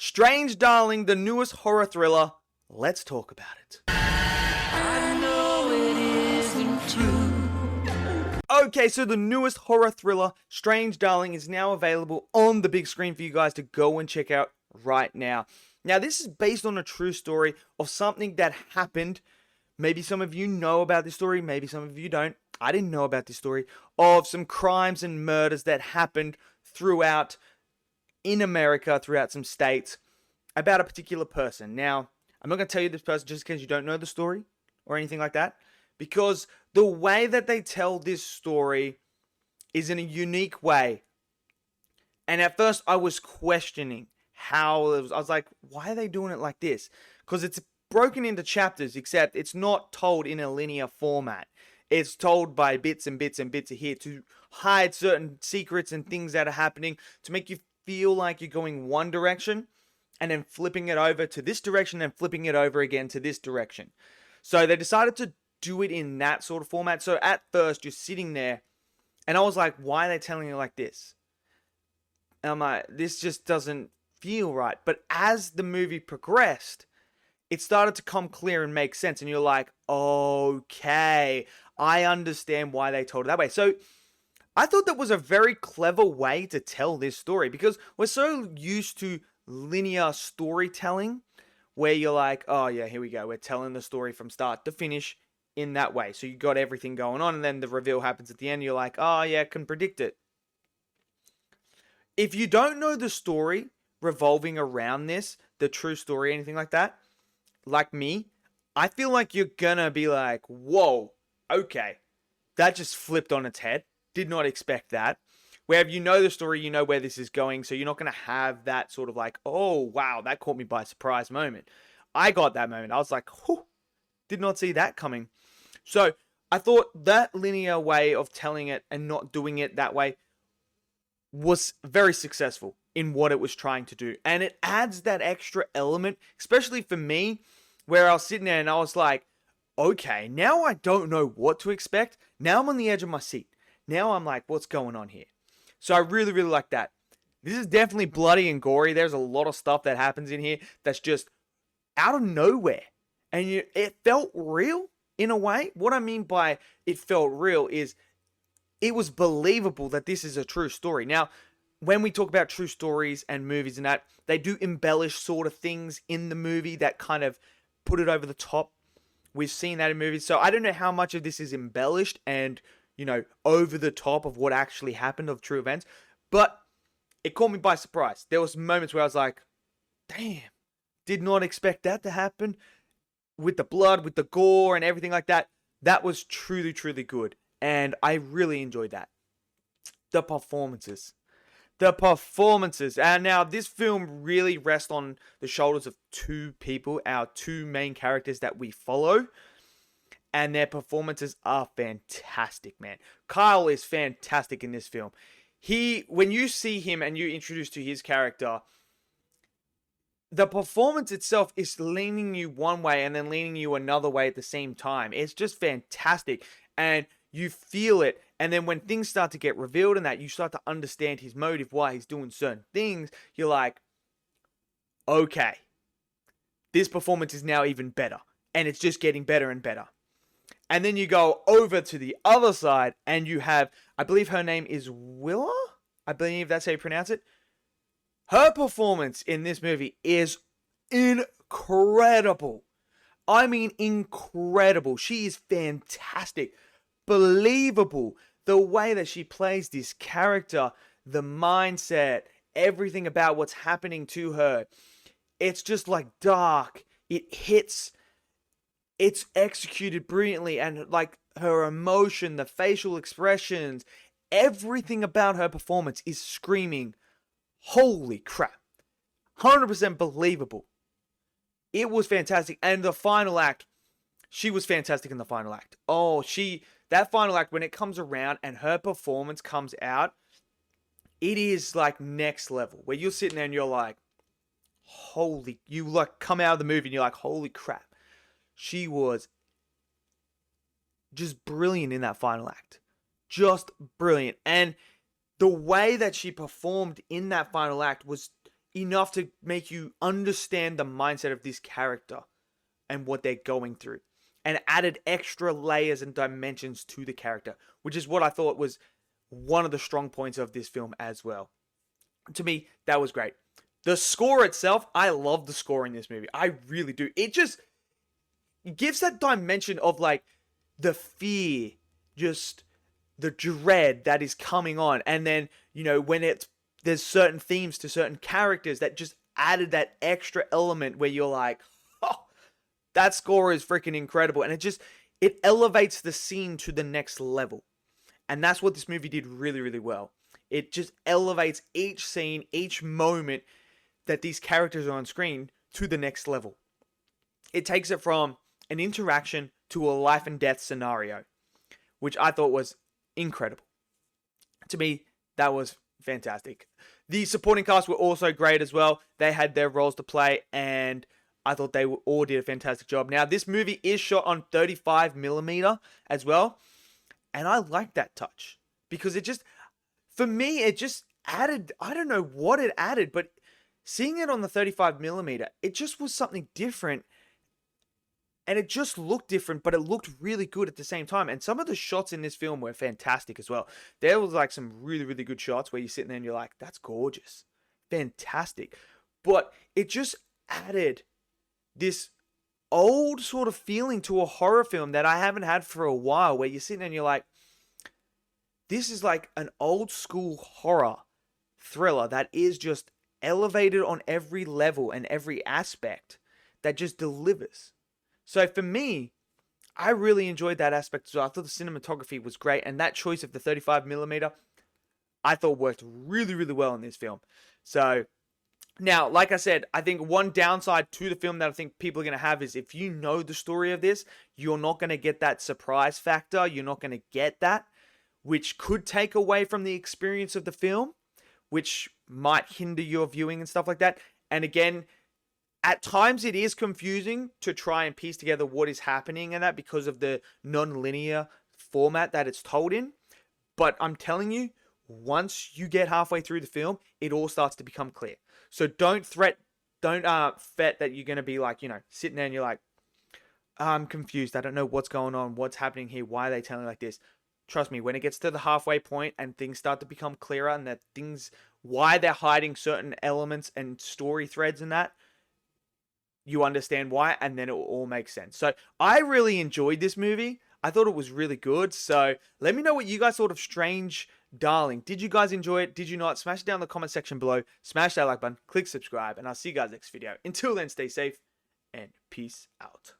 Strange Darling, the newest horror thriller. Let's talk about it. I know it isn't true. Okay, so the newest horror thriller, Strange Darling, is now available on the big screen for you guys to go and check out right now. Now, this is based on a true story of something that happened. Maybe some of you know about this story, maybe some of you don't. I didn't know about this story of some crimes and murders that happened throughout in America, throughout some states, about a particular person. Now, I'm not going to tell you this person just because you don't know the story or anything like that, because the way that they tell this story is in a unique way. And at first I was questioning how it was. I was like, why are they doing it like this? Because it's broken into chapters, except it's not told in a linear format. It's told by bits and bits and bits of here to hide certain secrets and things that are happening, to make you feel like you're going one direction and then flipping it over to this direction and flipping it over again to this direction. So they decided to do it in that sort of format. So at first you're sitting there and I was like, why are they telling you like this? And I'm like, this just doesn't feel right. But as the movie progressed, it started to come clear and make sense. And you're like, okay, I understand why they told it that way. So I thought that was a very clever way to tell this story, because we're so used to linear storytelling where you're like, oh yeah, here we go. We're telling the story from start to finish in that way. So you got everything going on and then the reveal happens at the end. You're like, oh yeah, I can predict it. If you don't know the story revolving around this, the true story, anything like that, like me, I feel like you're gonna be like, whoa, okay, that just flipped on its head. Did not expect that. Where if you know the story, you know where this is going, so you're not going to have that sort of like, oh, wow, that caught me by surprise moment. I got that moment. I was like, whew, did not see that coming. So I thought that linear way of telling it and not doing it that way was very successful in what it was trying to do. And it adds that extra element, especially for me, where I was sitting there and I was like, okay, now I don't know what to expect. Now I'm on the edge of my seat. Now I'm like, what's going on here? So I really, really like that. This is definitely bloody and gory. There's a lot of stuff that happens in here that's just out of nowhere. And it felt real in a way. What I mean by it felt real is it was believable that this is a true story. Now, when we talk about true stories and movies and that, they do embellish sort of things in the movie that kind of put it over the top. We've seen that in movies. So I don't know how much of this is embellished and, you know, over the top of what actually happened of true events. But it caught me by surprise. There was moments where I was like, damn, did not expect that to happen. With the blood, with the gore and everything like that. That was truly, truly good. And I really enjoyed that. The performances. And now this film really rests on the shoulders of two people, our two main characters that we follow. And their performances are fantastic, man. Kyle is fantastic in this film. When you see him and you're introduced to his character, the performance itself is leaning you one way and then leaning you another way at the same time. It's just fantastic. And you feel it. And then when things start to get revealed and that, you start to understand his motive, why he's doing certain things. You're like, okay, this performance is now even better. And it's just getting better and better. And then you go over to the other side and you have, I believe her name is Willa? I believe that's how you pronounce it. Her performance in this movie is incredible. I mean, incredible. She is fantastic. Believable. The way that she plays this character, the mindset, everything about what's happening to her. It's just like dark. It hits. It's executed brilliantly, and like her emotion, the facial expressions, everything about her performance is screaming, holy crap. 100% believable. It was fantastic. And the final act, she was fantastic in the final act. Oh, that final act, when it comes around and her performance comes out, it is like next level. Where you're sitting there and you're like, you like come out of the movie and you're like, holy crap. She was just brilliant in that final act. Just brilliant. And the way that she performed in that final act was enough to make you understand the mindset of this character and what they're going through, and added extra layers and dimensions to the character, which is what I thought was one of the strong points of this film as well. To me, that was great. The score itself, I love the score in this movie. I really do. It just gives that dimension of like the fear, just the dread that is coming on. And then, you know, when there's certain themes to certain characters that just added that extra element where you're like, oh, that score is freaking incredible. And it elevates the scene to the next level. And that's what this movie did really, really well. It just elevates each scene, each moment that these characters are on screen to the next level. It takes it from an interaction to a life and death scenario, which I thought was incredible. To me, that was fantastic. The supporting cast were also great as well. They had their roles to play, and I thought they all did a fantastic job. Now, this movie is shot on 35mm as well, and I like that touch because for me, it just added, I don't know what it added, but seeing it on the 35mm, it just was something different. And it just looked different, but it looked really good at the same time. And some of the shots in this film were fantastic as well. There was like some really, really good shots where you're sitting there and you're like, that's gorgeous. Fantastic. But it just added this old sort of feeling to a horror film that I haven't had for a while, where you're sitting there and you're like, this is like an old school horror thriller that is just elevated on every level and every aspect, that just delivers. So for me, I really enjoyed that aspect as well. I thought the cinematography was great, and that choice of the 35mm, I thought worked really, really well in this film. So now, like I said, I think one downside to the film that I think people are going to have is if you know the story of this, you're not going to get that surprise factor. You're not going to get that, which could take away from the experience of the film, which might hinder your viewing and stuff like that. And again, at times it is confusing to try and piece together what is happening and that because of the non-linear format that it's told in. But I'm telling you, once you get halfway through the film, it all starts to become clear. So don't fet that you're going to be like, you know, sitting there and you're like, I'm confused. I don't know what's going on. What's happening here? Why are they telling like this? Trust me, when it gets to the halfway point and things start to become clearer and that why they're hiding certain elements and story threads and that, you understand why, and then it will all make sense. So I really enjoyed this movie. I thought it was really good. So let me know what you guys thought of Strange Darling. Did you guys enjoy it? Did you not? Smash it down in the comment section below. Smash that like button. Click subscribe. And I'll see you guys next video. Until then, stay safe and peace out.